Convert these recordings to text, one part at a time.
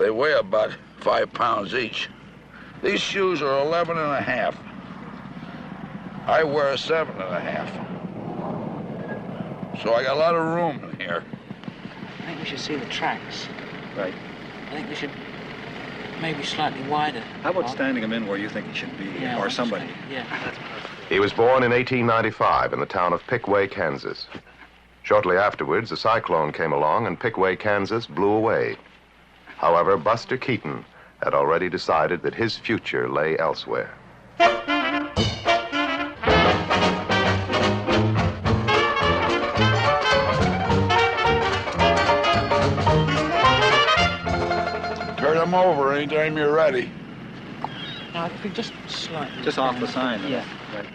They weigh about 5 pounds each. These shoes are 11 and a half. I wear a 7 and a half. So I got a lot of room in here. I think we should see the tracks. Right. I think we should maybe slightly wider. How about standing him in where you think he should be, Yeah, or somebody? Yeah, that's perfect. He was born in 1895 in the town of Pickaway, Kansas. Shortly afterwards, a cyclone came along and Pickaway, Kansas blew away. However, Buster Keaton had already decided that his future lay elsewhere. Turn them over anytime you're ready. No, if we just slightly... Just off the sign. Yeah. Right.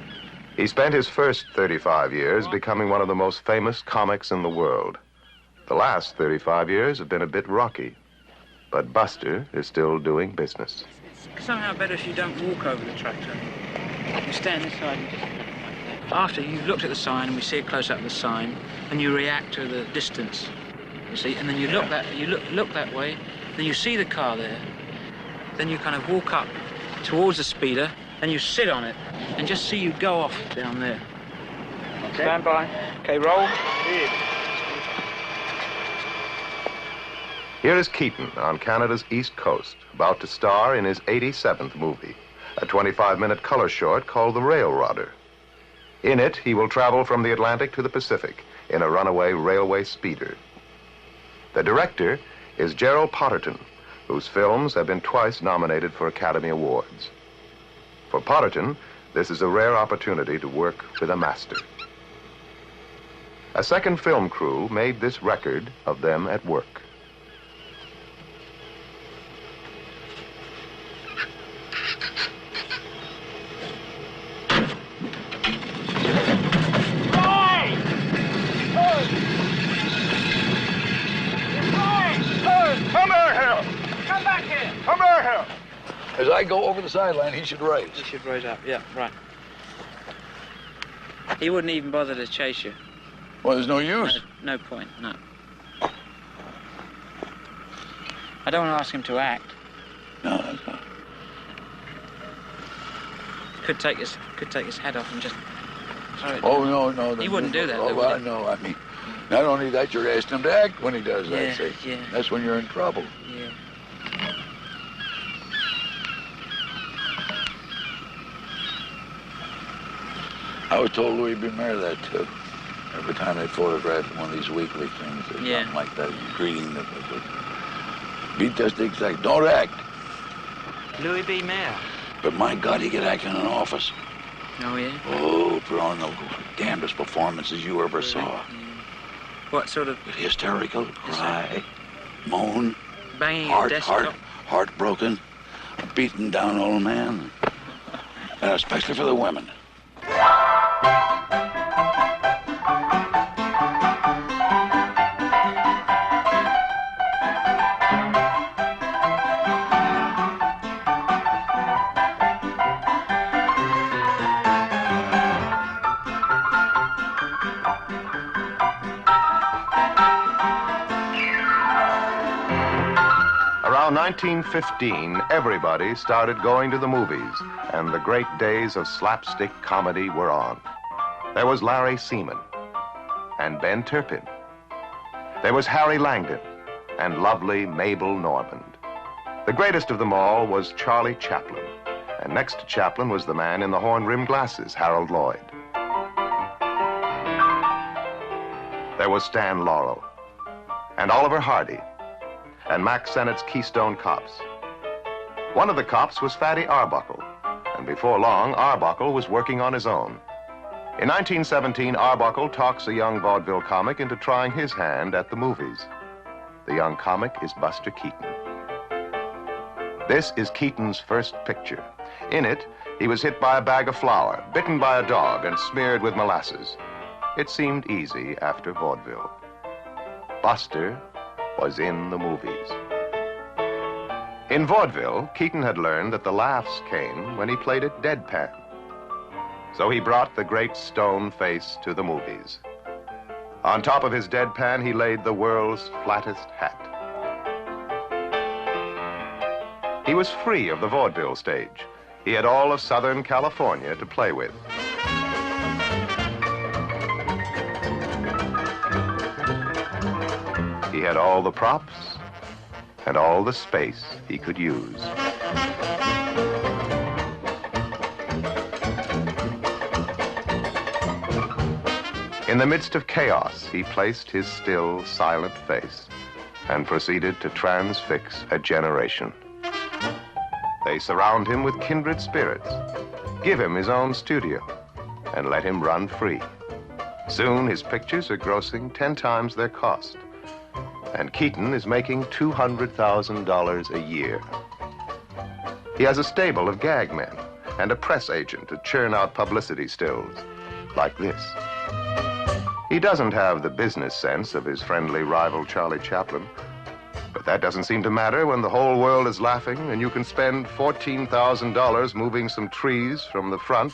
He spent his first 35 years becoming one of the most famous comics in the world. The last 35 years have been a bit rocky, but Buster is still doing business. It's somehow better if you don't walk over the tractor. You stand this side and just... After you've looked at the sign and we see a close-up of the sign, and you react to the distance, you see, and then you look that way, then you see the car there, then you kind of walk up towards the speeder, and you sit on it, and just see you go off down there. Okay. Stand by. Okay, roll. Here is Keaton on Canada's East Coast, about to star in his 87th movie, a 25-minute color short called The Railrodder. In it, he will travel from the Atlantic to the Pacific in a runaway railway speeder. The director is Gerald Potterton, whose films have been twice nominated for Academy Awards. For Potterton, this is a rare opportunity to work with a master. A second film crew made this record of them at work. As I go over the sideline, he should raise. He should raise up, yeah, right. He wouldn't even bother to chase you. Well, there's no use. No point, no. I don't want to ask him to act. No, that's not. Could take his head off and just throw it. Oh, no. He wouldn't do that, Oh, though, well, would he? no, I mean, not only that, you're asking him to act when he does that, Yeah, see? yeah. That's when you're in trouble. Yeah. I was told Louis B. Mayer that, too. Every time they photographed one of these weekly things or something like that, greeting them. Be just exact. Don't act. Louis B. Mayer. But my God, he could act in an office. Oh, yeah? Oh, put on the damnedest performances you ever saw. Yeah. What sort of... Hysterical, cry, moan, Banging a desktop? heartbroken, a beaten down old man. And especially for the women. Around 1915, everybody started going to the movies, and the great days of slapstick comedy were on. There was Larry Seaman and Ben Turpin. There was Harry Langdon and lovely Mabel Normand. The greatest of them all was Charlie Chaplin, and next to Chaplin was the man in the horn-rimmed glasses, Harold Lloyd. There was Stan Laurel and Oliver Hardy and Mack Sennett's Keystone Cops. One of the cops was Fatty Arbuckle, and before long, Arbuckle was working on his own. In 1917, Arbuckle talks a young vaudeville comic into trying his hand at the movies. The young comic is Buster Keaton. This is Keaton's first picture. In it, he was hit by a bag of flour, bitten by a dog, and smeared with molasses. It seemed easy after vaudeville. Buster was in the movies. In vaudeville, Keaton had learned that the laughs came when he played it deadpan. So he brought the great stone face to the movies. On top of his deadpan, he laid the world's flattest hat. He was free of the vaudeville stage. He had all of Southern California to play with. He had all the props and all the space he could use. In the midst of chaos, he placed his still, silent face and proceeded to transfix a generation. They surround him with kindred spirits, give him his own studio, and let him run free. Soon, his pictures are grossing 10 times their cost, and Keaton is making $200,000 a year. He has a stable of gag men and a press agent to churn out publicity stills, like this. He doesn't have the business sense of his friendly rival Charlie Chaplin, but that doesn't seem to matter when the whole world is laughing and you can spend $14,000 moving some trees from the front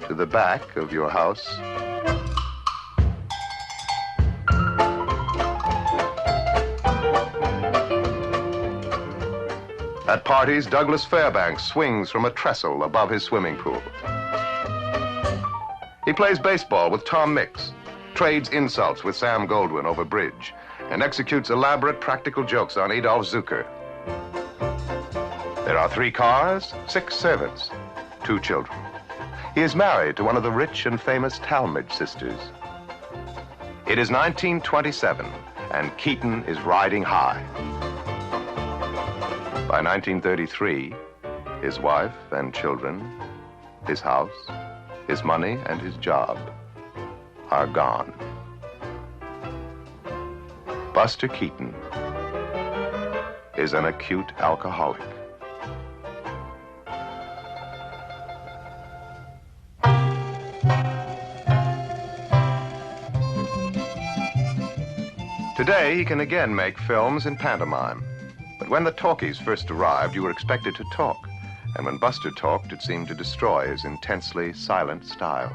to the back of your house. At parties, Douglas Fairbanks swings from a trestle above his swimming pool. He plays baseball with Tom Mix, trades insults with Sam Goldwyn over bridge, and executes elaborate practical jokes on Adolf Zucker. There are 3 cars, 6 servants, 2 children. He is married to one of the rich and famous Talmadge sisters. It is 1927, and Keaton is riding high. By 1933, his wife and children, his house, his money, and his job are gone. Buster Keaton is an acute alcoholic. Today, he can again make films in pantomime. But when the talkies first arrived, you were expected to talk. And when Buster talked, it seemed to destroy his intensely silent style.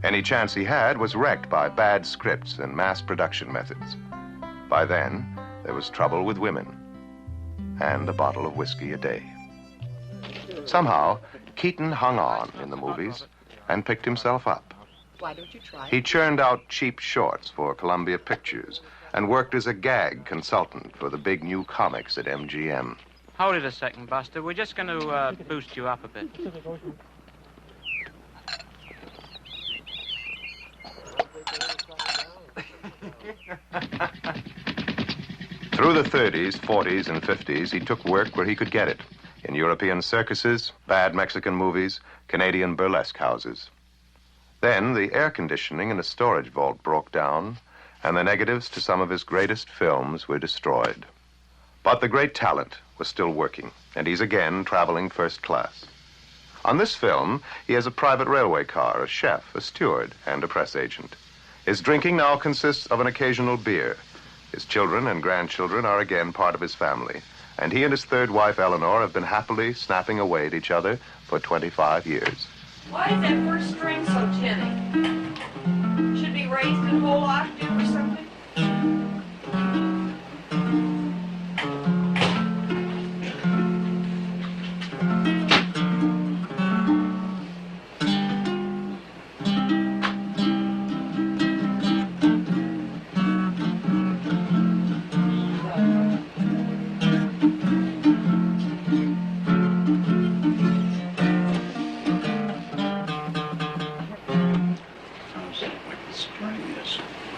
Any chance he had was wrecked by bad scripts and mass production methods. By then, there was trouble with women and a bottle of whiskey a day. Somehow, Keaton hung on in the movies and picked himself up. Why don't you try? He churned out cheap shorts for Columbia Pictures and worked as a gag consultant for the big new comics at MGM. Hold it a second, Buster. We're just going to boost you up a bit. Through the 30s, 40s, and 50s, he took work where he could get it. In European circuses, bad Mexican movies, Canadian burlesque houses. Then the air conditioning in a storage vault broke down, and the negatives to some of his greatest films were destroyed. But the great talent was still working, and he's again traveling first class. On this film, he has a private railway car, a chef, a steward, and a press agent. His drinking now consists of an occasional beer. His children and grandchildren are again part of his family, and he and his third wife, Eleanor, have been happily snapping away at each other for 25 years. Why is that first string so tinny? Should be raised in whole octave or something?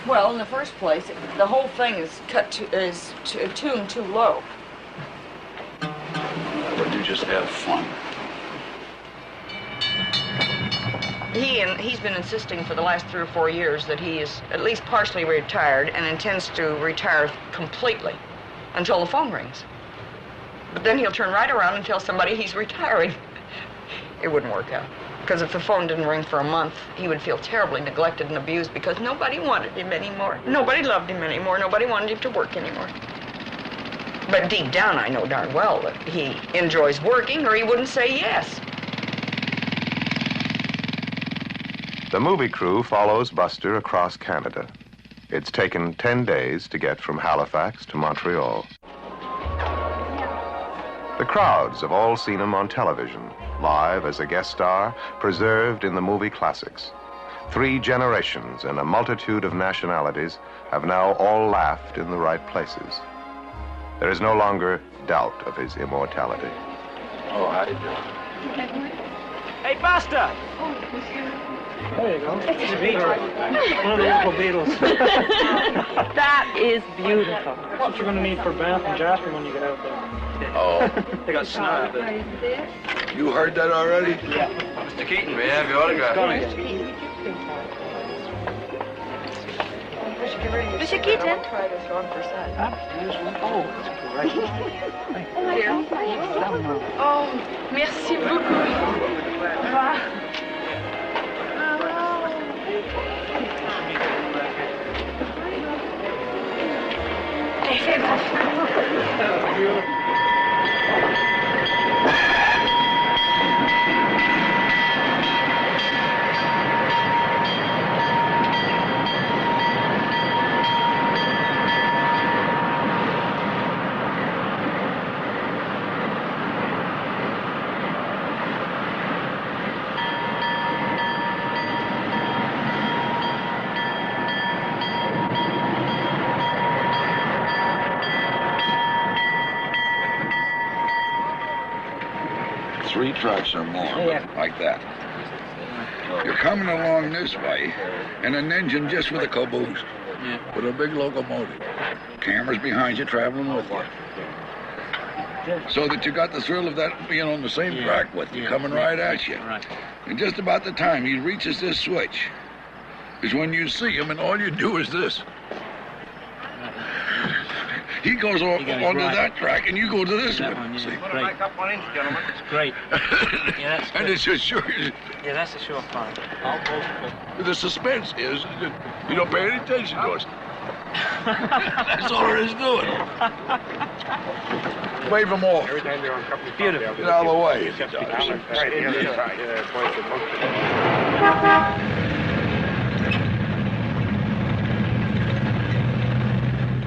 Well, in the first place, the whole thing is tuned too low. But you just have fun. He's been insisting for the last 3 or 4 years that he is at least partially retired and intends to retire completely until the phone rings. But then he'll turn right around and tell somebody he's retiring. It wouldn't work out. Because if the phone didn't ring for a month, he would feel terribly neglected and abused because nobody wanted him anymore. Nobody loved him anymore. Nobody wanted him to work anymore. But deep down, I know darn well that he enjoys working or he wouldn't say yes. The movie crew follows Buster across Canada. It's taken 10 days to get from Halifax to Montreal. The crowds have all seen him on television, live as a guest star, preserved in the movie classics. 3 generations and a multitude of nationalities have now all laughed in the right places. There is no longer doubt of his immortality. Oh, how you doing? Hey, Buster! There you go. It's a Beatle. One of the local Beatles. That is beautiful. That's what you're going to need for Banff and Jasper when you get out there. Oh. They got snow. You heard that already? Yeah. Mr. Keaton, may I have your autograph? Monsieur Keaton? Try this on for size. Oh, that's great. Oh, merci beaucoup. Three trucks or more, like that. You're coming along this way, and an engine just with a caboose, with a big locomotive. Cameras behind you traveling with you. So that you got the thrill of that being on the same track with you, coming right at you. Right. And just about the time he reaches this switch is when you see him, and all you do is this. He goes onto that track, and you go to this one. See? Great. Back up 1 inch, gentlemen. It's great. Yeah, that's And it's just sure. Yeah, that's a sure fire. The suspense is that you don't pay any attention to us. That's all there is to it. Wave them off. Beautiful. Get out of the way.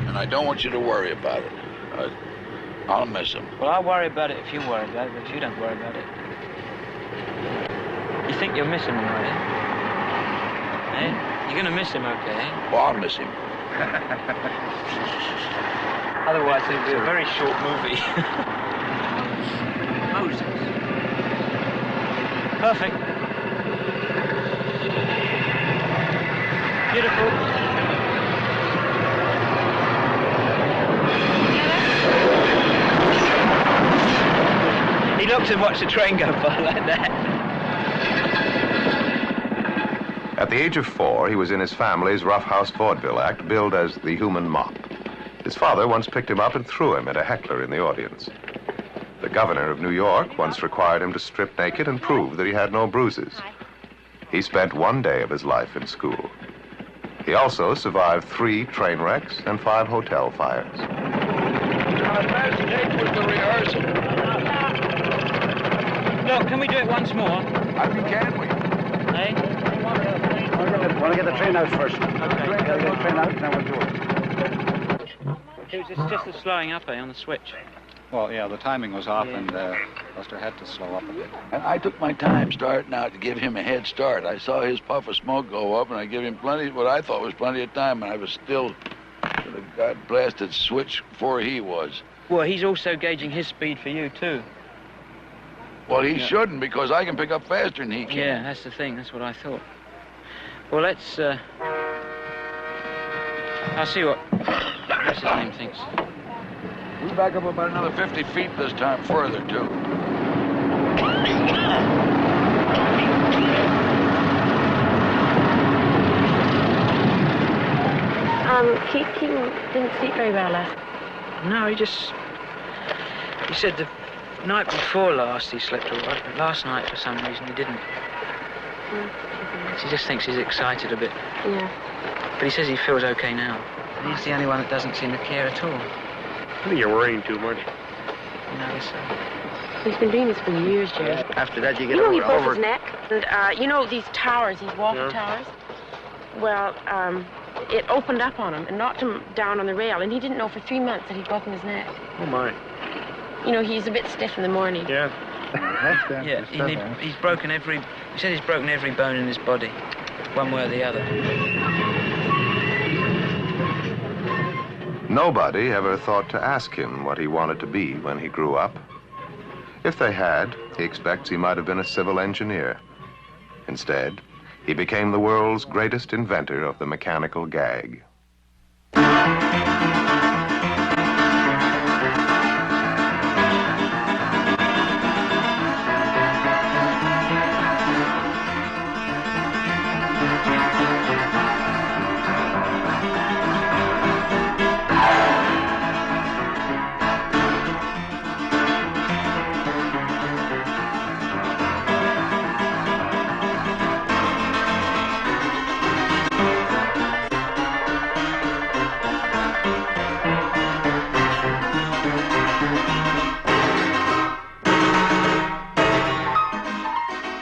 And I don't want you to worry about it. I'll miss him. Well, I'll worry about it if you worry about it, but if you don't worry about it. You think you'll miss him, right? Eh? You're going to miss him, okay? Well, I'll miss him. Otherwise, it'll be a very short movie. Moses. Perfect. Beautiful. He looked and watched the train go by like that. At the age of 4, he was in his family's roughhouse vaudeville act billed as the Human Mop. His father once picked him up and threw him at a heckler in the audience. The governor of New York once required him to strip naked and prove that he had no bruises. He spent 1 day of his life in school. He also survived 3 train wrecks and 5 hotel fires. Our best take was the rehearsal. Look, can we do it once more? I mean, can we? Eh? Want to get the train out first. Okay. Get the train out, then we'll do it. It's just the slowing up, on the switch. Well, yeah, the timing was off, and Buster had to slow up a bit. And I took my time starting out to give him a head start. I saw his puff of smoke go up, and I gave him what I thought was plenty of time, and I was still the God-blasted switch before he was. Well, he's also gauging his speed for you, too. Well, he shouldn't, because I can pick up faster than he can. Yeah, that's the thing. That's what I thought. Well, let's, I'll see what what's his name thinks. We'll back up about another 50 feet this time further, too. Keaton didn't sleep very well last. No, he said the night before last he slept all right, but last night for some reason he didn't. He just thinks he's excited a bit. Yeah. But he says he feels okay now. He's the only one that doesn't seem to care at all. I think you're worrying too much. No, He's been doing this for years, Jerry. After that, you get You know, he broke over. his neck. And, you know these towers, these walking towers? Well, it opened up on him and knocked him down on the rail, and he didn't know for 3 months that he'd broken his neck. Oh, my. You know, he's a bit stiff in the morning. Yeah. Yeah, he's broken every... He said he's broken every bone in his body, one way or the other. Nobody ever thought to ask him what he wanted to be when he grew up. If they had, he expects he might have been a civil engineer. Instead, he became the world's greatest inventor of the mechanical gag.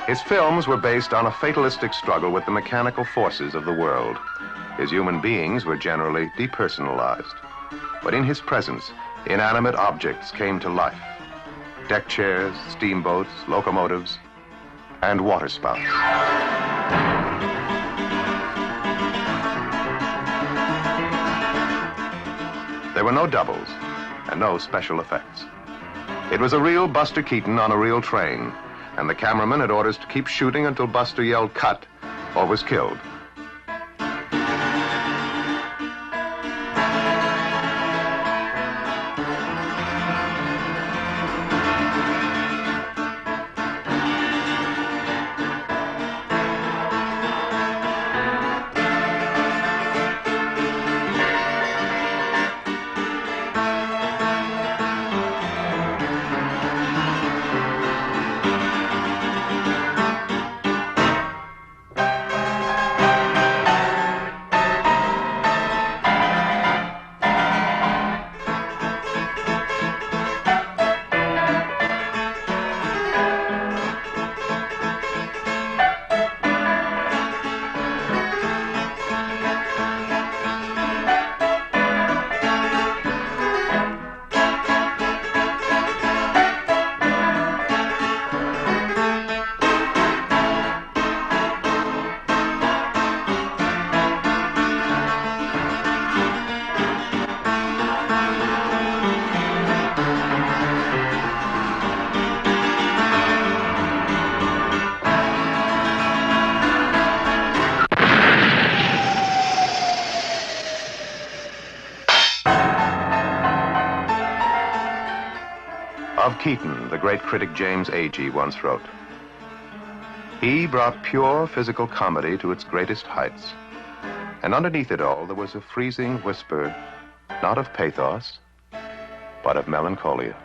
His films were based on a fatalistic struggle with the mechanical forces of the world. His human beings were generally depersonalized. But in his presence, inanimate objects came to life. Deck chairs, steamboats, locomotives, and waterspouts. There were no doubles and no special effects. It was a real Buster Keaton on a real train, and the cameraman had orders to keep shooting until Buster yelled cut or was killed. Of Keaton, the great critic James Agee once wrote, "He brought pure physical comedy to its greatest heights. And underneath it all, there was a freezing whisper, not of pathos, but of melancholia."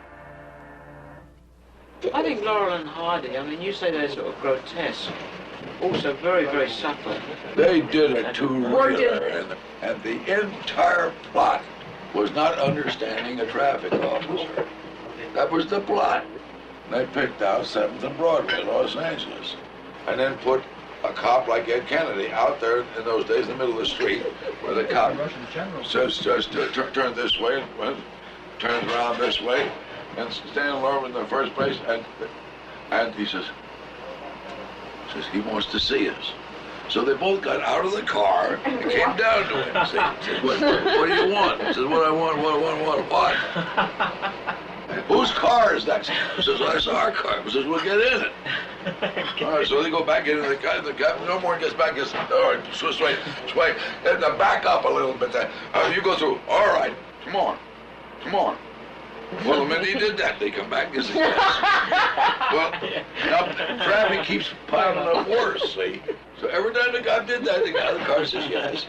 I think Laurel and Hardy, I mean, you say they're sort of grotesque, also very, very subtle. They did it too real, and the entire plot was not understanding a traffic officer. That was the plot. They picked out 7th and Broadway, Los Angeles, and then put a cop like Ed Kennedy out there in those days in the middle of the street, where the cop says, just turn this way, turns around this way, and stand alone in the first place, and he says, he wants to see us. So they both got out of the car and came down to him. Says, what do you want? He says, what I want, what? Whose car is that? He says, that's our car. He says, we'll get in it. All right, so they go back into the car. No more gets back. Gets, all right, sway. And to back up a little bit. You go through. All right, come on. Well, the minute he did that, they come back and say, yes. Well, now traffic keeps piling up worse, see? So every time the guy did that, the guy in the car says, yes.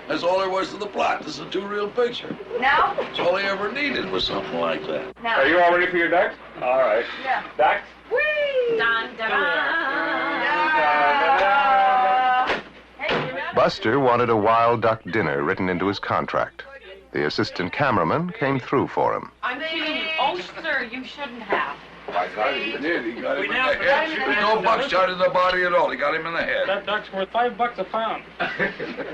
That's all there was to the plot. This is a two-reel picture. Now? That's all he ever needed was something like that. Now. Are you all ready for your ducks? All right. Yeah. Ducks? Whee! Dun, dun, dun. Buster wanted a wild duck dinner written into his contract. The assistant cameraman came through for him. I'm kidding. Oh, sir, you shouldn't have. My God, he did. He got him in the head. There's no buckshot in the body at all. He got him in the head. That duck's worth $5 a pound.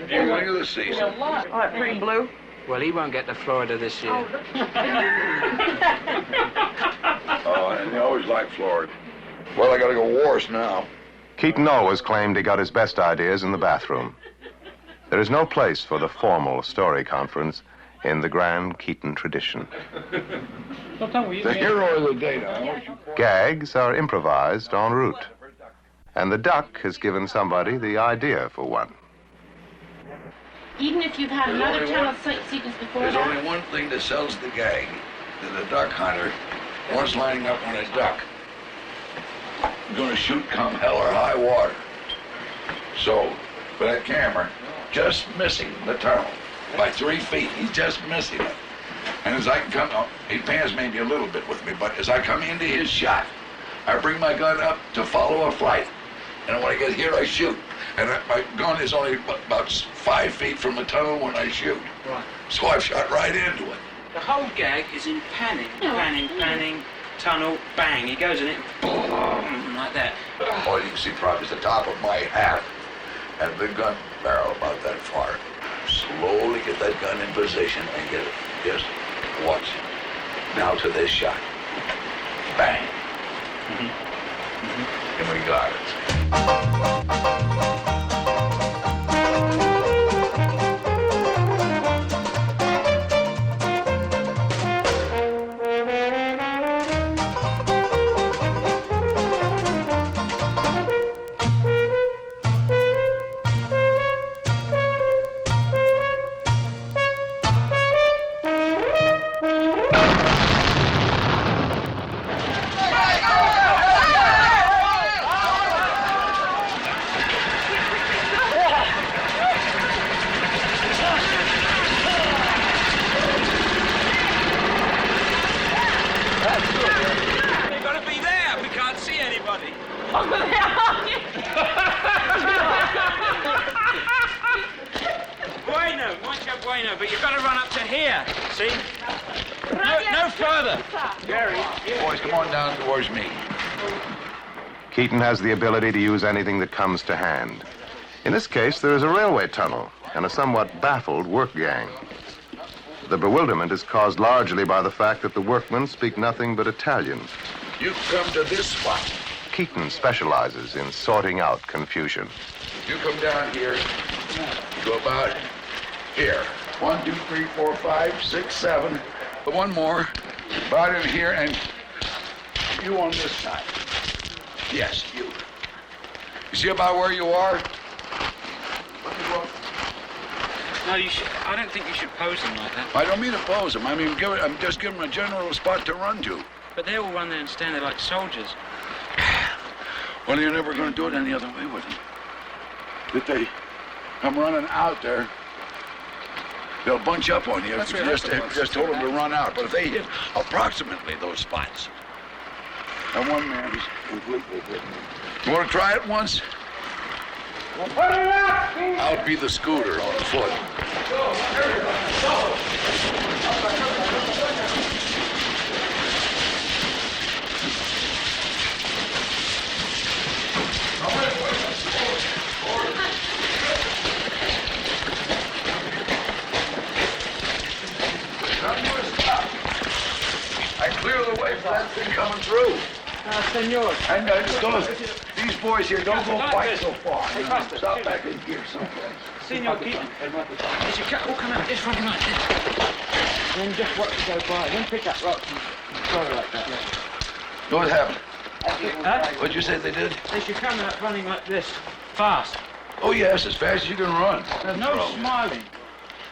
Beginning of the season. Oh, that pretty blue. Well, he won't get to Florida this year. Oh, man. You always like Florida. Well, I gotta go wars now. Keaton always claimed he got his best ideas in the bathroom. There is no place for the formal story conference in the grand Keaton tradition. The hero of the day now. Gags are improvised en route. And the duck has given somebody the idea for one. Even if you've had another tunnel sequence before There's that? only one thing that sells the gag. That a duck hunter wants lining up on a duck. Gonna shoot come hell or high water. So, for that camera, just missing the tunnel by 3 feet. He's just missing it. And as I come up, he pans maybe a little bit with me, but as I come into his shot, I bring my gun up to follow a flight. And when I get here, I shoot. And my gun is only about 5 feet from the tunnel when I shoot. Right. So I've shot right into it. The whole gag is in panning, panning, tunnel, bang. He goes in it, boom, like that. All you can see probably is the top of my hat and the gun barrel about that far. Slowly get that gun in position and get it. Just watch. Now to this shot. Bang. And we got it. Bueno, but you've got to run up to here, see? No further. Gary. Boys, come on down towards me. Keaton has the ability to use anything that comes to hand. In this case, there is a railway tunnel and a somewhat baffled work gang. The bewilderment is caused largely by the fact that the workmen speak nothing but Italian. You come to this spot. Keaton specializes in sorting out confusion. You come down here, go about here. 1, 2, 3, 4, 5, 6, 7. One more. About in here, and you on this side. Yes, you. You see about where you are? No, I don't think you should pose them like that. I don't mean to pose them. I mean, I'm just giving them a general spot to run to. But they all run there and stand there like soldiers. Well, you're never going to do it any other way with them. If they come running out there, they'll bunch up on you if you just told them to run out. But if they hit approximately those spots, and one man is completely hidden. You want to try it once? I'll be the scooter on foot. I clear the way for that thing coming through. Senor. And these boys here don't go quite so far. Stop back in here someplace. Senor Keaton. As you all come out this running like this. Then just watch it go by. Then pick up rocks and throw it like that. Yeah. What happened? Huh? What'd you say they did? They should come out running like this. Fast. Oh, yes, as fast as you can run. There's no smiling.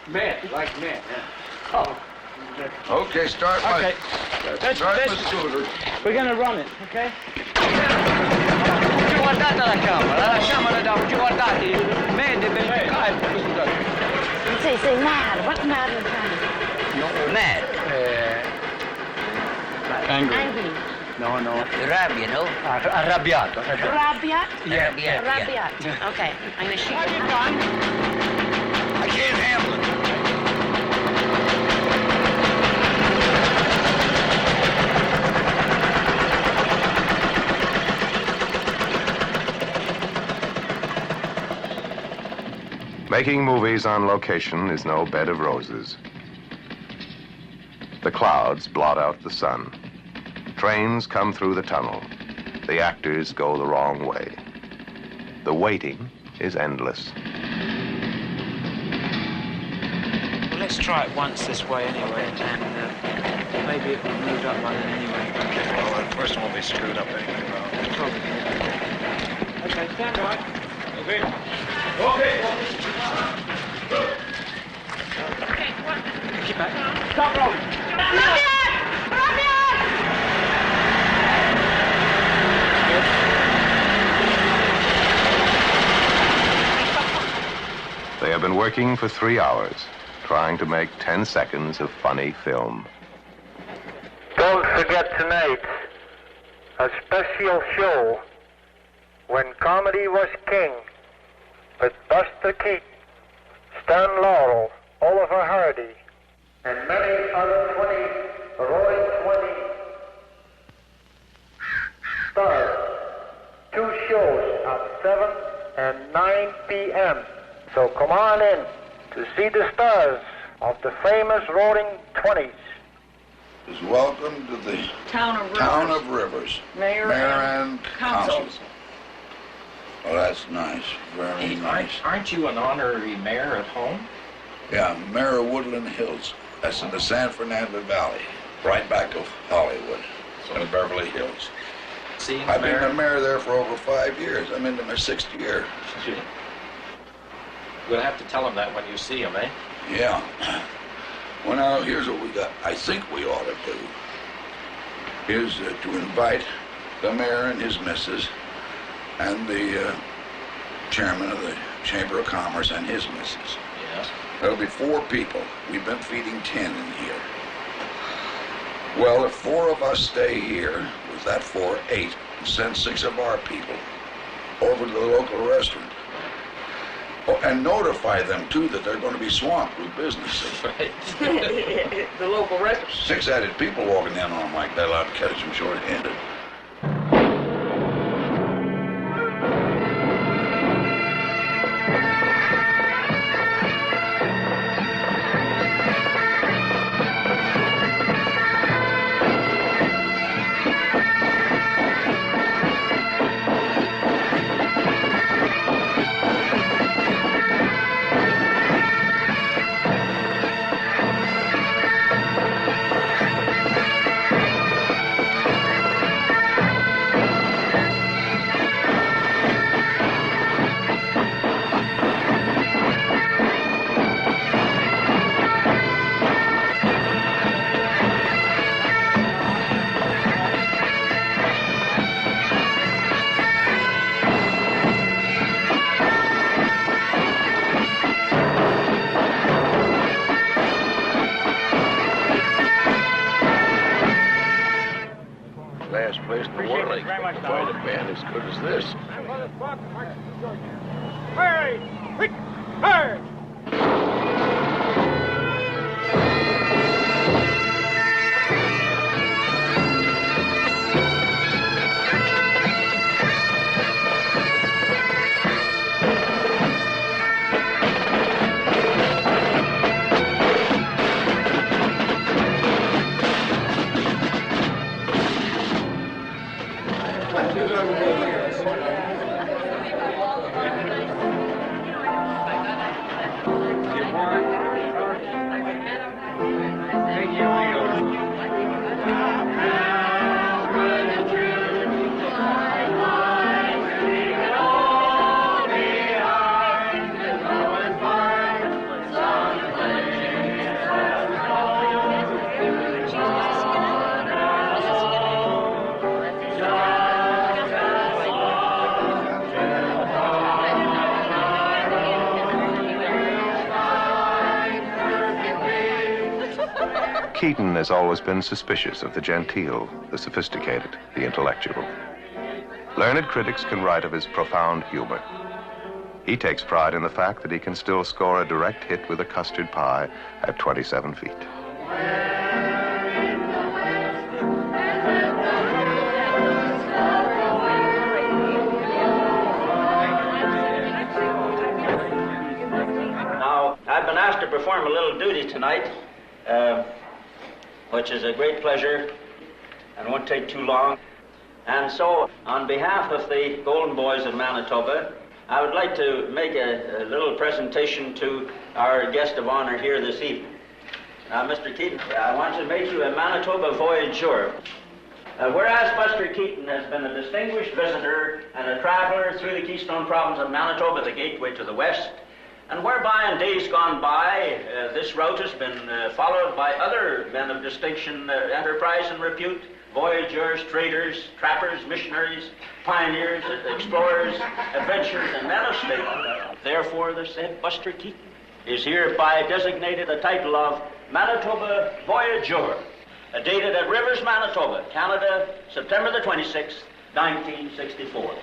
Mad, like mad. Yeah. Oh. Okay, start Okay. Start with scooter. We're going to run it, okay? Guardate la lasciamola da guardate, mede ben Say mad. What's mad in Italian? mad. Angry. No. Rabbia, no? Arrabbiato. Rabbiat? Yeah. Rabbiat. Okay. I'm going to shoot you. I can't handle it. Making movies on location is no bed of roses. The clouds blot out the sun. Trains come through the tunnel. The actors go the wrong way. The waiting is endless. Well, let's try it once this way anyway, and maybe it will have moved up by then anyway. Well, the first one will be screwed up anyway. Probably. Okay, stand by. Okay. Keep back. Stop rolling. They have been working for 3 hours, trying to make 10 seconds of funny film. Don't forget tonight, a special show, When Comedy Was King, with Buster Keaton, Stan Laurel, Oliver Hardy, and many other 20 stars. 2 shows at 7 and 9 p.m. So come on in to see the stars of the famous Roaring 20s. Welcome to the Town of Rivers. Mayor and council. council. Oh, that's nice. Very nice. Aren't you an honorary mayor at home? Yeah, Mayor of Woodland Hills. That's in the San Fernando Valley, right back of Hollywood and Beverly Hills. I've been the mayor there for over 5 years. I'm into my 6th year. We'll have to tell him that when you see him, eh? Yeah. Well, now, here's what we got. I think we ought to do is to invite the mayor and his missus and the chairman of the Chamber of Commerce and his missus. Yes. There'll be 4 people. We've been feeding 10 in here. Well, if 4 of us stay here, with that 4, 8, and send 6 of our people over to the local restaurant. Oh, and notify them, too, that they're going to be swamped with business. Right. The local restaurant. 6-headed people walking in on them like that, I'll catch them short-handed. Last place in the world I can find a band as good as this. Keaton has always been suspicious of the genteel, the sophisticated, the intellectual. Learned critics can write of his profound humor. He takes pride in the fact that he can still score a direct hit with a custard pie at 27 feet. Now, I've been asked to perform a little duty tonight, which is a great pleasure. and won't take too long. And so, on behalf of the Golden Boys of Manitoba, I would like to make a little presentation to our guest of honor here this evening. Now, Mr. Keaton, I want to make you a Manitoba voyageur. Whereas Buster Keaton has been a distinguished visitor and a traveler through the Keystone Province of Manitoba, the gateway to the west, and whereby in days gone by, this route has been followed by other men of distinction, enterprise and repute, voyageurs, traders, trappers, missionaries, pioneers, explorers, adventurers, and men of state. Therefore, the said Buster Keaton is hereby designated the title of Manitoba Voyageur, dated at Rivers, Manitoba, Canada, September the 26th, 1964.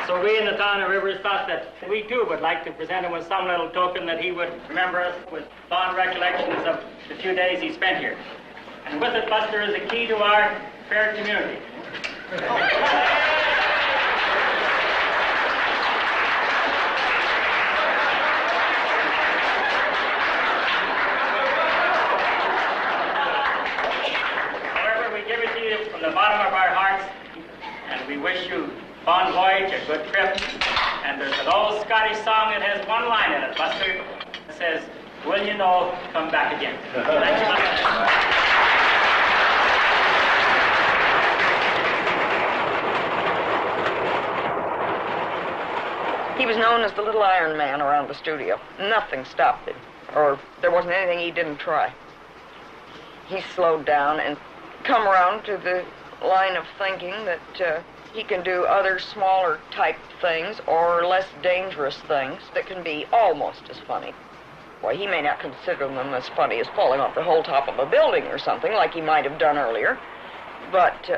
So we in the town of Rivers thought that we too would like to present him with some little token that he would remember us with fond recollections of the few days he spent here. And with it, Buster is the key to our fair community. However, we give it to you from the bottom of our hearts, and we wish you fond voyage, a good trip. And there's an old Scottish song that has one line in it, Buster. It says, "Will you know, come back again." Thanks a lot. He was known as the Little Iron Man around the studio. Nothing stopped him, or there wasn't anything he didn't try. He slowed down and come around to the line of thinking that he can do other smaller type things or less dangerous things that can be almost as funny. Well, he may not consider them as funny as falling off the whole top of a building or something like he might have done earlier, but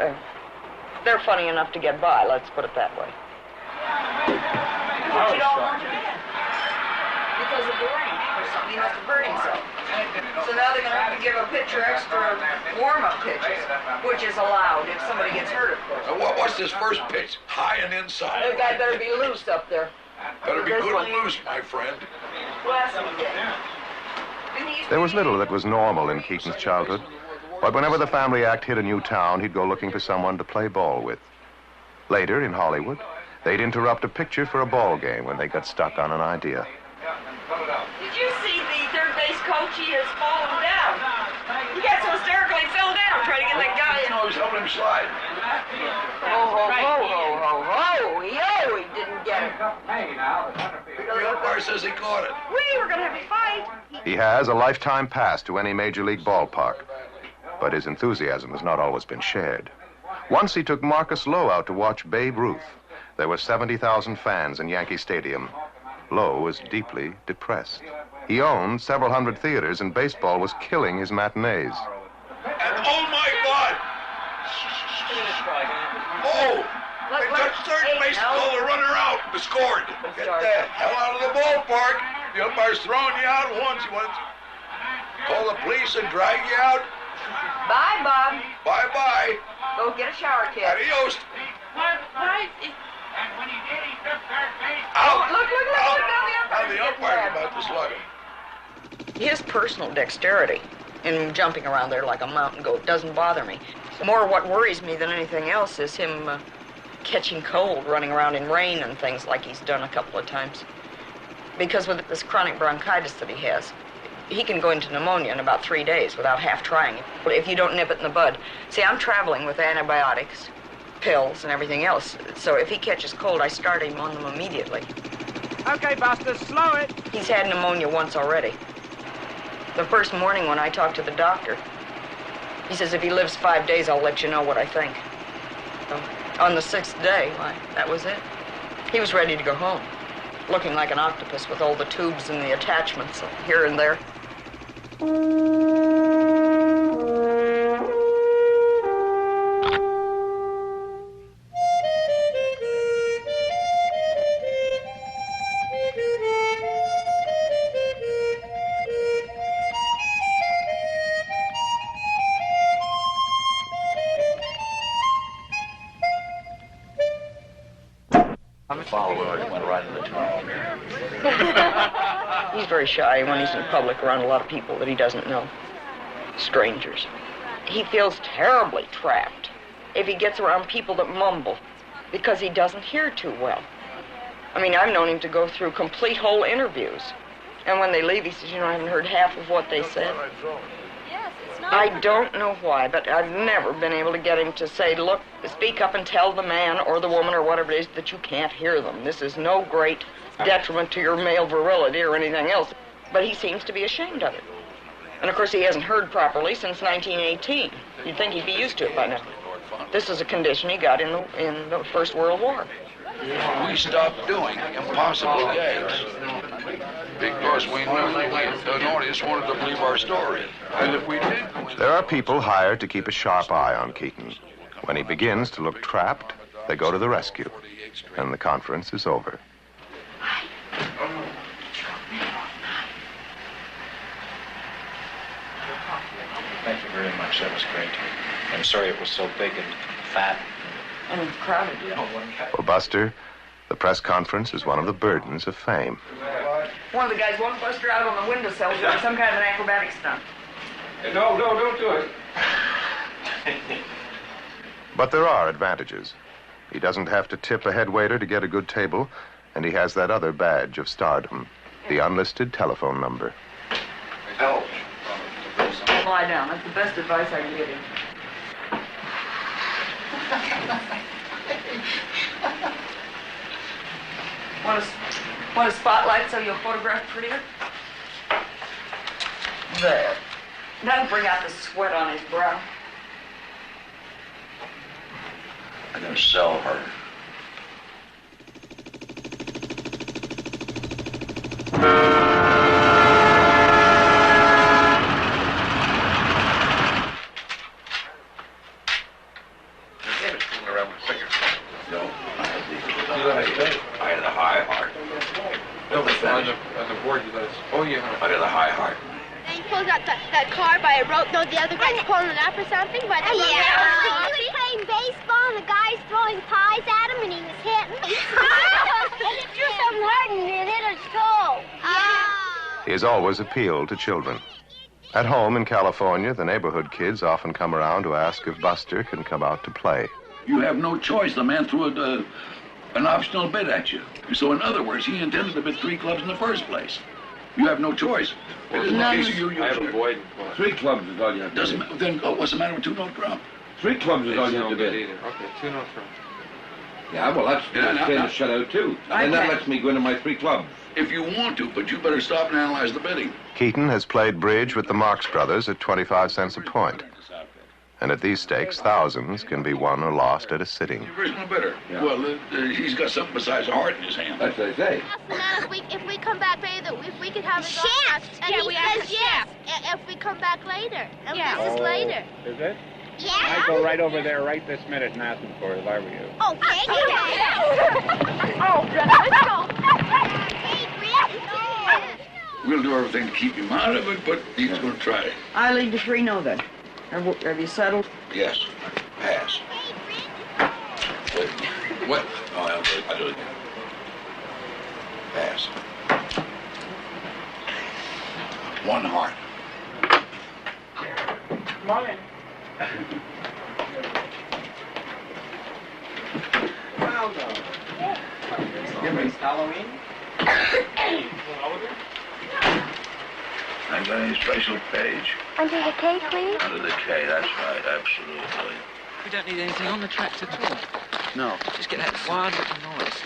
they're funny enough to get by, let's put it that way. Because of the rain or something, he must have hurt himself. So now they're going to have to give a pitcher extra warm-up pitches, which is allowed if somebody gets hurt, of course. What's this first pitch? High and inside. The guy better be loose up there. Better be good and loose, my friend. There was little that was normal in Keaton's childhood, but whenever the family act hit a new town, he'd go looking for someone to play ball with. Later, in Hollywood, they'd interrupt a picture for a ball game when they got stuck on an idea. Did you see the third base coach? He has fallen down. He got so hysterical he fell down trying to get that guy in. I was helping him slide. Ho, ho, ho, ho, ho, ho. Yo, he didn't get it. The umpire says he caught it. We were going to have a fight. He has a lifetime pass to any major league ballpark, but his enthusiasm has not always been shared. Once he took Marcus Lowe out to watch Babe Ruth. There were 70,000 fans in Yankee Stadium. Lowe was deeply depressed. He owned several hundred theaters, and baseball was killing his matinees. And oh my God! Oh! They touched third base and called the runner out and scored. Get the hell out of the ballpark. The umpire's throwing you out once. He wants to call the police and drag you out. Bye, Bob. Bye-bye. Go get a shower, kid. Adios. Out. Look, now the umpire's about to slug him. His personal dexterity in jumping around there like a mountain goat doesn't bother me. More what worries me than anything else is him catching cold, running around in rain and things like he's done a couple of times. Because with this chronic bronchitis that he has, he can go into pneumonia in about 3 days without half trying it, if you don't nip it in the bud. See, I'm traveling with antibiotics, pills, and everything else. So if he catches cold, I start him on them immediately. Okay, Buster, slow it. He's had pneumonia once already. The first morning when I talked to the doctor, he says if he lives 5 days, I'll let you know what I think. So, on the 6th day, why, that was it. He was ready to go home, looking like an octopus with all the tubes and the attachments here and there. Follower went right in the tunnel. He's very shy when he's in public around a lot of people that he doesn't know, strangers. He feels terribly trapped if he gets around people that mumble because he doesn't hear too well. I mean, I've known him to go through complete whole interviews. And when they leave, he says, I haven't heard half of what they said. I don't know why, but I've never been able to get him to say, look, speak up and tell the man or the woman or whatever it is that you can't hear them. This is no great detriment to your male virility or anything else. But he seems to be ashamed of it. And, of course, he hasn't heard properly since 1918. You'd think he'd be used to it by now. This is a condition he got in the First World War. We stopped doing impossible gags because we knew an audience wanted to believe our story. And if we did... There are people hired to keep a sharp eye on Keaton. When he begins to look trapped, they go to the rescue, and the conference is over. Thank you very much. That was great. I'm sorry it was so big and fat. And crowded. For Buster, the press conference is one of the burdens of fame. One of the guys won't Buster out on the windowsill doing some kind of an acrobatic stunt. No, don't do it. But there are advantages. He doesn't have to tip a head waiter to get a good table, and he has that other badge of stardom, the unlisted telephone number. Help. Lie down. That's the best advice I can give you. Want a spotlight so you'll photograph prettier? There. That'll bring out the sweat on his brow. I'm gonna sell her. I got a high heart. He pulls out that car by a rope. No, the other guy's pulling it up or something. But he was playing baseball, and the guy's throwing pies at him, and he was hitting. And he threw something hard, and it hit his toe. He has always appealed to children. At home in California, the neighborhood kids often come around to ask if Buster can come out to play. You have no choice. The man threw an optional bid at you. So in other words, he intended to bid 3 clubs in the first place. You have no choice. It isn't a case of you. I have a void. 3 clubs is all you have to bid. Then what's the matter with 2-note drum? 3 clubs is all you have to bid. Okay, 2-note drum. Yeah, well, that's the shutout too. And that lets me go into my 3 clubs. If you want to, but you better stop and analyze the bidding. Keaton has played bridge with the Marx Brothers at 25 cents a point. And at these stakes, thousands can be won or lost at a sitting. Original bidder. Yeah. Well, he's got something besides a heart in his hand. That's what I say. If we come back later, if we could have a chef. And yeah, he says yes. If we come back later. And this is later. Is it? Yeah. I'd go right over there right this minute and ask him for it if I were you. Okay. We'll do everything to keep him out of it, but he's going to try it. I lead to 3-0 then. Have you settled? Yes. Pass. Wait. What? Oh, I'll do it. Pass. 1 heart. Come on in. Well done. Give me Halloween. I got any special page? Under the K, please. Under the K, that's right, absolutely. We don't need anything on the tracks at all. No. Just get that wild little noise.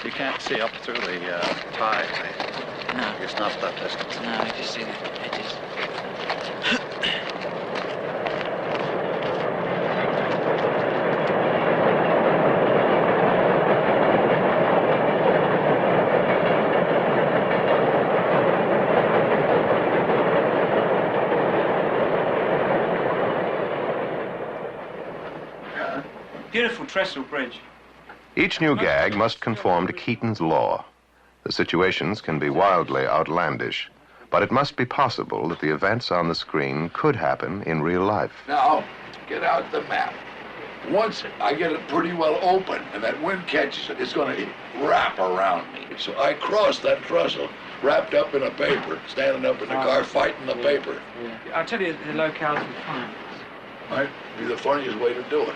You can't see up through the ties. No. It's not that distance. No, you just see the edges. Beautiful trestle bridge. Each new gag must conform to Keaton's law. The situations can be wildly outlandish, but it must be possible that the events on the screen could happen in real life. Now, get out the map. Once I get it pretty well open and that wind catches it, it's going to wrap around me. So I cross that trestle, wrapped up in a paper, standing up in the car fighting the paper. I'll tell you the locales we find. Might be the funniest way to do it.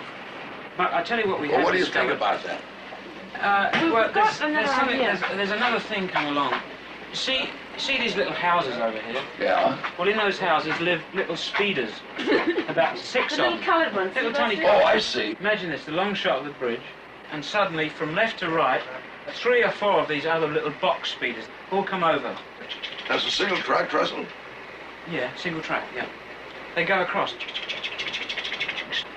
But I'll tell you what we Well, have what do you think discovered. about that? Well, there's another thing come along. See these little houses over here? Yeah. Well, in those houses live little speeders, about 6 of them. Little coloured ones. Little tiny Oh, I see. Imagine this, the long shot of the bridge, and suddenly, from left to right, 3 or 4 of these other little box speeders all come over. That's a single track trestle? Yeah, single track, yeah. They go across.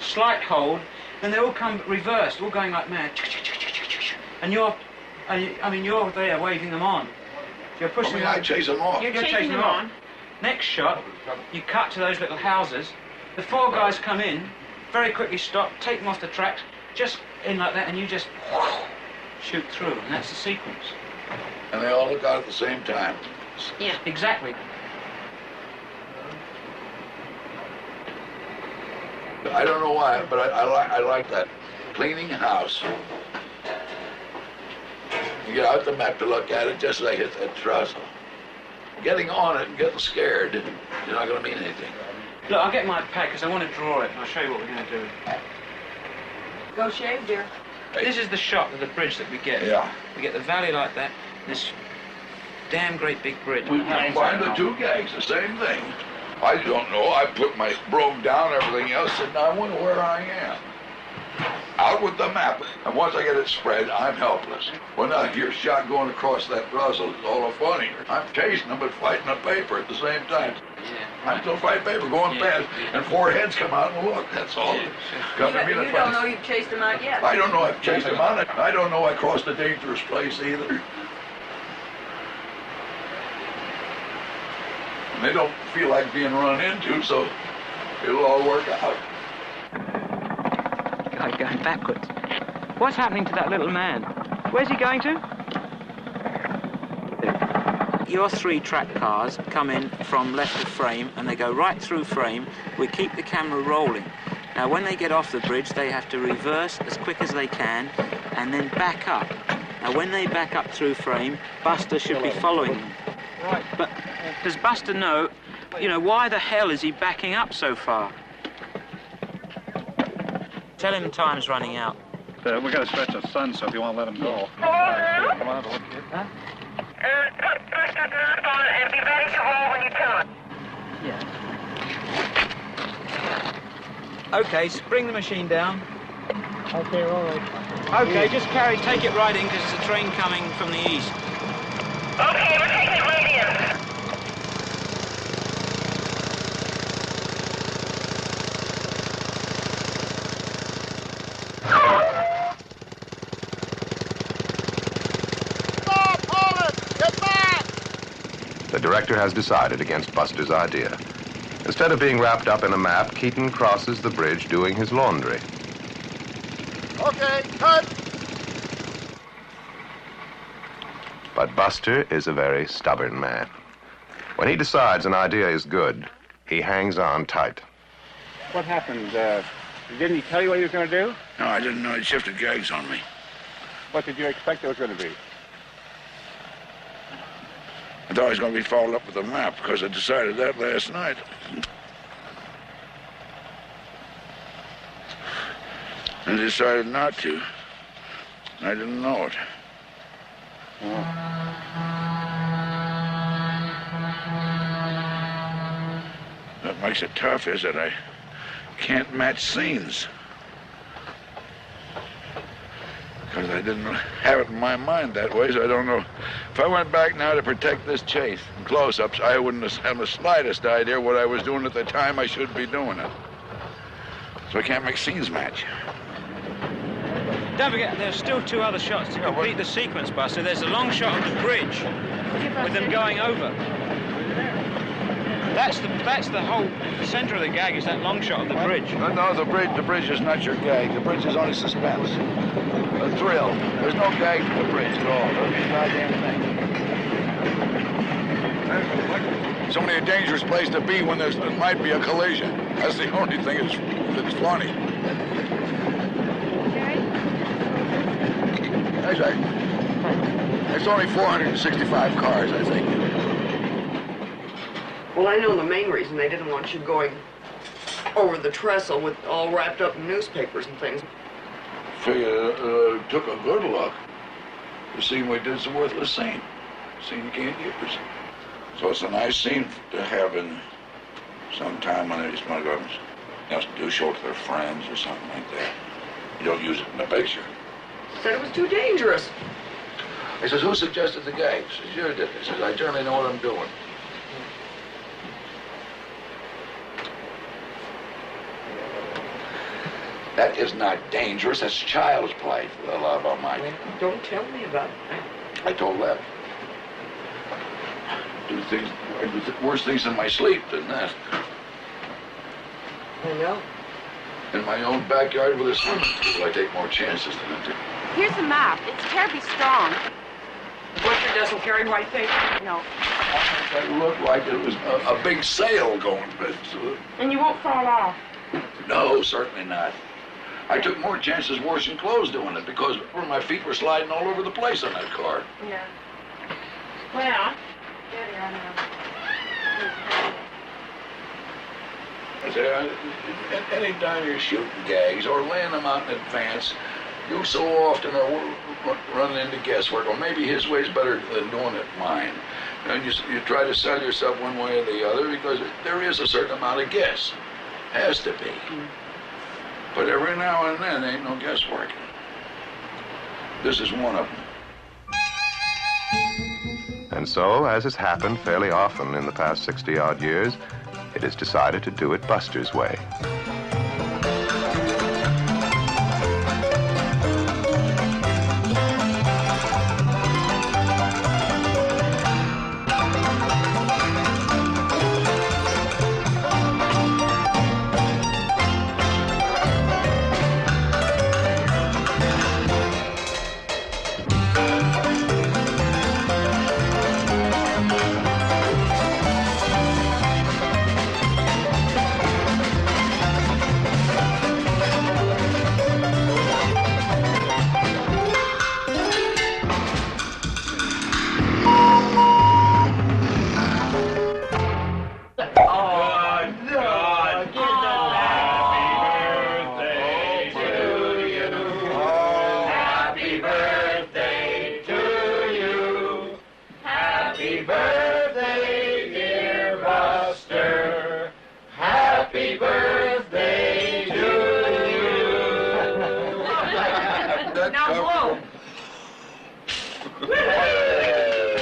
Slight hold, and they all come reversed, all going like mad. And you're there waving them on. You're pushing them. I chase them off. You're chasing them on. Next shot, you cut to those little houses. The 4 guys come in, very quickly stop, take them off the tracks, just in like that, and you just shoot through, and that's the sequence. And they all look out at the same time. Yeah, exactly. I don't know why, but I like that. Cleaning house. You get out the map to look at it just as I hit that trestle. Getting on it and getting scared, you're not going to mean anything. Look, I'll get my pad because I want to draw it, and I'll show you what we're going to do. Go shave, dear. This is the shot of the bridge that we get. Yeah. We get the valley like that, this damn great big bridge. We combine the 2 gags, the same thing. I don't know. I put my broom down, everything else, and I wonder where I am. Out with the map, and once I get it spread, I'm helpless. When I hear shot going across that trestle, it's all the funnier. I'm chasing them, but fighting a paper at the same time. Yeah. I'm still fighting paper, going fast, and 4 heads come out and look. That's all. You don't know you've chased them out yet. I don't know I've chased them out. I don't know I crossed a dangerous place either. And they don't feel like being run into, so it'll all work out. Guy going backwards. What's happening to that little man? Where's he going to? Your 3 track cars come in from left of frame and they go right through frame. We keep the camera rolling. Now when they get off the bridge they have to reverse as quick as they can and then back up. Now when they back up through frame, Buster should be following them. Right. But does Buster know, why the hell is he backing up so far? Tell him time's running out. We got to stretch the sun, so if you want to let him go. Come on, look at that. And be ready to roll when you tell it. Yeah. Okay, bring the machine down. Okay, all right. Okay, just take it right in because there's a train coming from the east. Okay, we're taking it right in. The director has decided against Buster's idea. Instead of being wrapped up in a map, Keaton crosses the bridge doing his laundry. Okay, cut. But Buster is a very stubborn man. When he decides an idea is good, he hangs on tight. What happened? Didn't he tell you what he was going to do? No, I didn't know he shifted gags on me. What did you expect it was going to be? I thought I was going to be followed up with a map because I decided that last night. And decided not to. I didn't know it. What makes it tough is that I can't match scenes. Because I didn't have it in my mind that way, so I don't know. If I went back now to protect this chase in close-ups, I wouldn't have the slightest idea what I was doing at the time I should be doing it. So I can't make scenes match. Don't forget, there's still 2 other shots to complete the sequence, Buster. There's a long shot of the bridge with them going over. That's the whole center of the gag is that long shot of the bridge. No, the bridge is not your gag. The bridge is only suspense. A thrill. There's no gag to the bridge at all. There'll be a goddamn thing. It's only a dangerous place to be when there might be a collision. That's the only thing that's funny. There's only 465 cars, I think. Well, I know the main reason they didn't want you going over the trestle with all wrapped up in newspapers and things. Figure took a good look. The scene we did's a worthless scene. Scene you can't use. So it's a nice scene to have in some time when they just want to go and do show it to their friends or something like that. You don't use it in the picture. Said it was too dangerous. He says, who suggested the gag? He says, you did. He says, I generally know what I'm doing. That is not dangerous. That's child's play, for the love of Mike. Don't tell me about it. I told that. I do worse things in my sleep than that. I know. In my own backyard with a swimming pool, I take more chances than I do. Here's the map. It's terribly strong. The butcher doesn't carry white paper? No. That looked like it was a big sail going. And you won't fall off? No, certainly not. I took more chances washing clothes doing it because my feet were sliding all over the place on that car. Yeah. Well, I say, any time you're shooting gags or laying them out in advance, you so often are running into guesswork. Or maybe his way's better than doing it mine. And you try to sell yourself one way or the other because there is a certain amount of guess. Has to be. But every now and then, ain't no guesswork. This is one of them. And so, as has happened fairly often in the past 60-odd years, it is decided to do it Buster's way.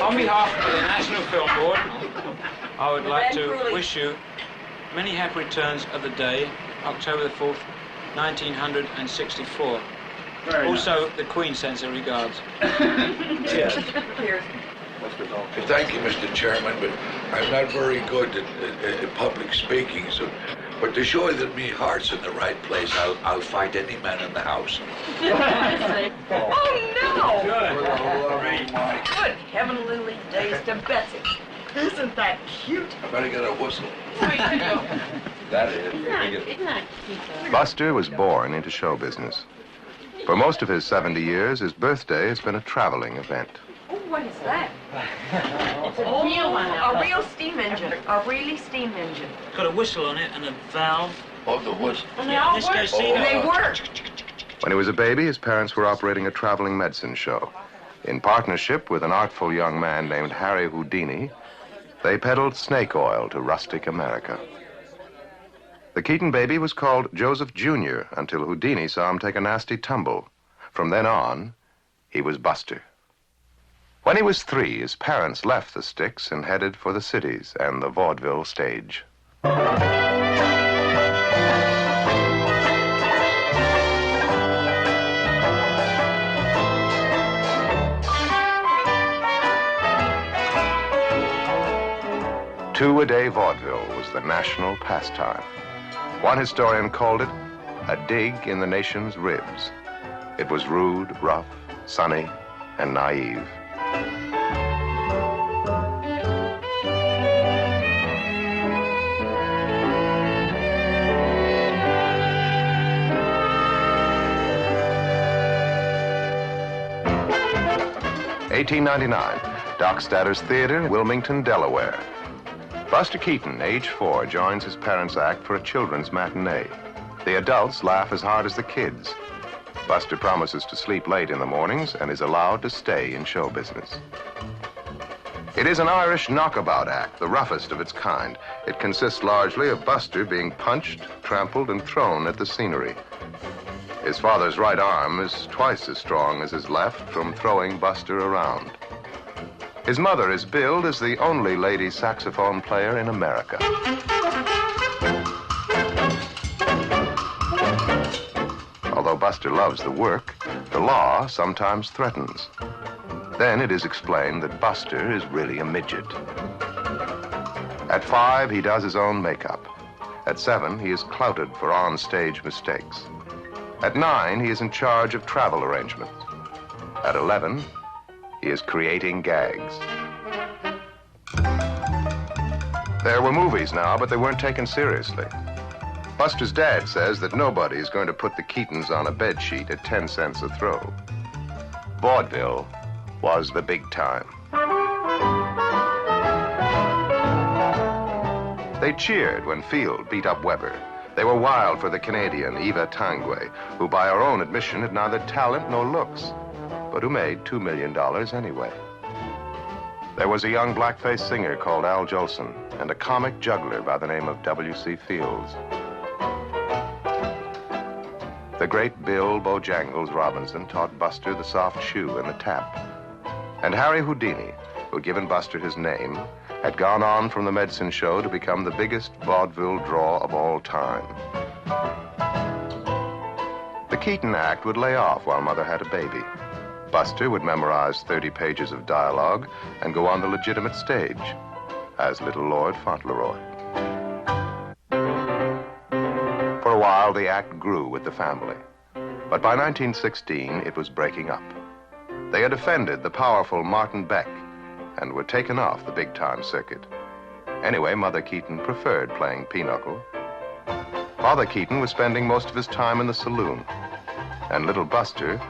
On behalf of the National Film Board, I would like to wish you many happy returns of the day, October the 4th, 1964. Also, the Queen sends her regards. Yes. Thank you, Mr. Chairman, but I'm not very good at public speaking, but to show you that me heart's in the right place, I'll fight any man in the house. Oh, no! Good heavenly days to Betsy. Isn't that cute? I better get a whistle. That is. Isn't that cute? Buster was born into show business. For most of his 70 years, his birthday has been a traveling event. Oh, what is that? It's a real one. A real steam engine. A really steam engine. It's got a whistle on it and a valve. Oh, the whistle. And they all work. They work. When he was a baby, his parents were operating a traveling medicine show. In partnership with an artful young man named Harry Houdini, they peddled snake oil to rustic America. The Keaton baby was called Joseph Jr. until Houdini saw him take a nasty tumble. From then on, he was Buster. When he was 3, his parents left the sticks and headed for the cities and the vaudeville stage. 2-a-day vaudeville was the national pastime. One historian called it a dig in the nation's ribs. It was rude, rough, sunny, and naive. 1899, Doc Statter's Theater, Wilmington, Delaware. Buster Keaton, age 4, joins his parents' act for a children's matinee. The adults laugh as hard as the kids. Buster promises to sleep late in the mornings and is allowed to stay in show business. It is an Irish knockabout act, the roughest of its kind. It consists largely of Buster being punched, trampled, and thrown at the scenery. His father's right arm is twice as strong as his left from throwing Buster around. His mother is billed as the only lady saxophone player in America. Although Buster loves the work, the law sometimes threatens. Then it is explained that Buster is really a midget. At 5, he does his own makeup. At 7, he is clouted for on-stage mistakes. At 9, he is in charge of travel arrangements. At 11, he is creating gags. There were movies now, but they weren't taken seriously. Buster's dad says that nobody is going to put the Keatons on a bed sheet at 10 cents a throw. Vaudeville was the big time. They cheered when Field beat up Weber. They were wild for the Canadian Eva Tanguay, who by her own admission had neither talent nor looks, but who made $2 million anyway. There was a young blackface singer called Al Jolson and a comic juggler by the name of W.C. Fields. The great Bill Bojangles Robinson taught Buster the soft shoe and the tap. And Harry Houdini, who had given Buster his name, had gone on from the medicine show to become the biggest vaudeville draw of all time. The Keaton act would lay off while Mother had a baby. Buster would memorize 30 pages of dialogue and go on the legitimate stage as Little Lord Fauntleroy. For a while, the act grew with the family. But by 1916, it was breaking up. They had offended the powerful Martin Beck and were taken off the big-time circuit. Anyway, Mother Keaton preferred playing pinochle. Father Keaton was spending most of his time in the saloon, and little Buster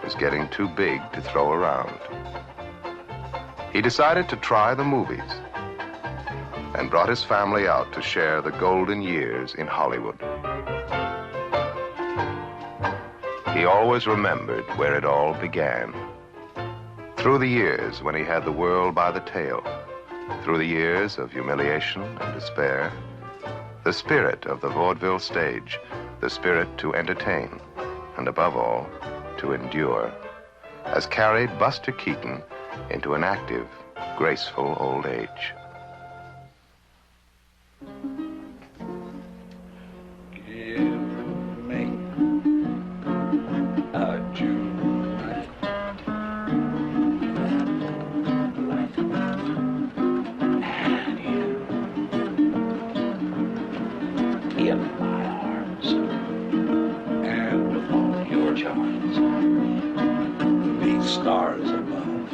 was getting too big to throw around. He decided to try the movies and brought his family out to share the golden years in Hollywood. He always remembered where it all began. Through the years when he had the world by the tail, through the years of humiliation and despair, the spirit of the vaudeville stage, the spirit to entertain, and above all, to endure, has carried Buster Keaton into an active, graceful old age. Give me a Jew. In my arms, and on your charms, these stars above,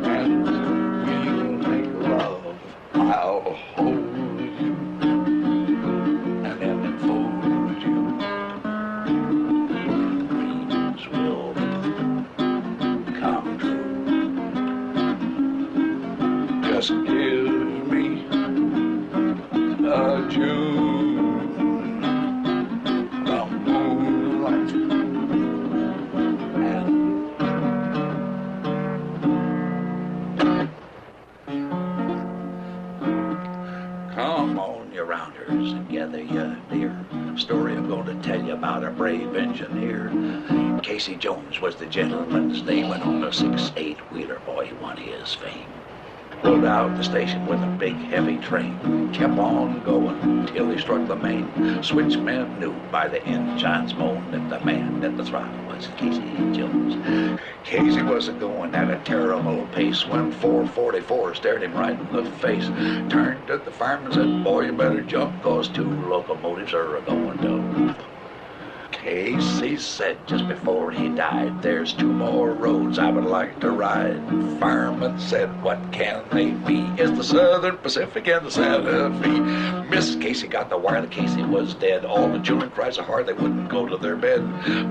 and we'll make love. I'll hold you, and then enfold you. Dreams will come true. Just give me a June, the moonlight, come on, you rounders, and gather you near. Story I'm going to tell you about a brave engineer. Casey Jones was the gentleman's name, and on a 6-8 wheeler, boy, he won his fame. Rode out the station with a big heavy train, kept on going till he struck the main. Switchmen knew by the engine's moan that the man at the throttle was Casey Jones. Casey wasn't going at a terrible pace when 444 stared him right in the face. Turned to the fireman and said, boy, you better jump, cause 2 locomotives are going to. Casey said just before he died, there's 2 more roads I would like to ride. Fireman said, what can they be? It's the Southern Pacific and the Santa Fe. Miss Casey got the wire that Casey was dead. All the children cried so hard they wouldn't go to their bed.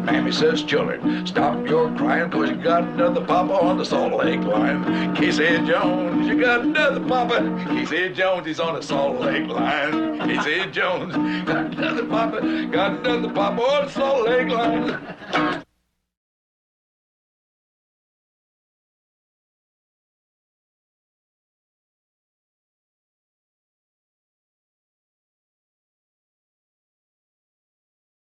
Mammy says, children, stop your crying, 'cause you got another papa on the Salt Lake line. Casey Jones, you got another papa. Casey Jones, he's on the Salt Lake line. Casey Jones, got another papa on the Salt Lake line.